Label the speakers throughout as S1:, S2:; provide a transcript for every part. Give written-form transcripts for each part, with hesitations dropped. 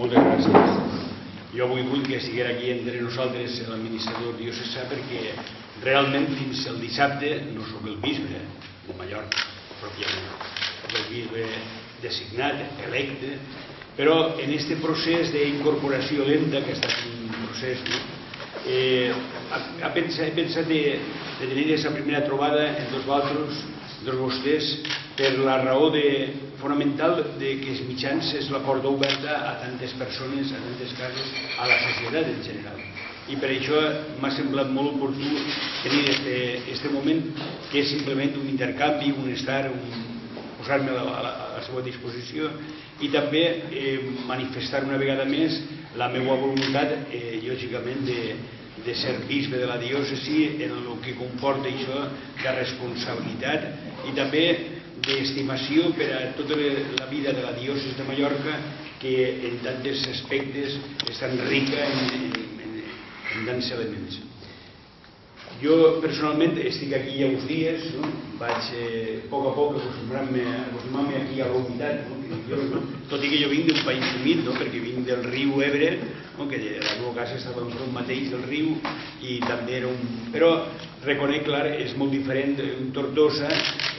S1: Moltes gràcies. Jo avui vull que estigués aquí entre nosaltres l'administrador diocesà perquè realment fins al dissabte no sóc el bisbe de Mallorca, pròpiament. Soc el bisbe designat, electe, però en aquest procés d'incorporació lenta, que ha estat un procés, he pensat de tenir aquesta primera trobada entre vosaltres, entre vostès, per la raó fonamental que els mitjans és la porta oberta a tantes persones, a tantes cases, a la societat en general. I per això m'ha semblat molt oportú tenir aquest moment que és simplement un intercanvi, un estar, posar-me a la seva disposició i també manifestar una vegada més la meva voluntat, lògicament, de ser bisbe de la diòcesi en el que comporta això de responsabilitat i també d'estimació per a tota la vida de la diòcesi de Mallorca, que en tants aspectes és tan rica en tants elements. Jo personalment estic aquí ja uns dies, vaig a poc acostumant-me aquí a la humitat, tot i que jo vinc d'un país humit, perquè vinc del riu Ebre, que la meva casa estava enfront mateix del riu i també era però reconec, clar, és molt diferent un Tortosa,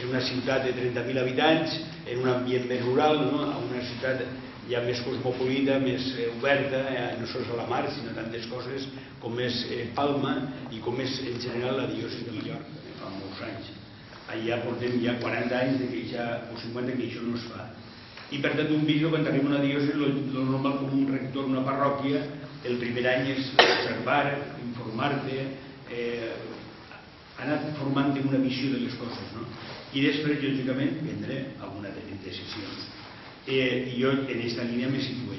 S1: en una ciutat de 30.000 habitants, en un ambient més rural, a una ciutat ja més cosmopolita, més oberta, no sols a la mar, sinó tantes coses com és Palma i com és en general la diòcesi de Mallorca, fa molts anys. Allà portem ja 40 anys o 50 que això no es fa. I per tant un bisbe, quan arriba a una diòcesi, el normal com un rector d'una parròquia, el primer any és observar, informar-te, anar formant-te una visió de les coses, i després, lògicament, prendre alguna decisió. I jo en aquesta línia m'he situat.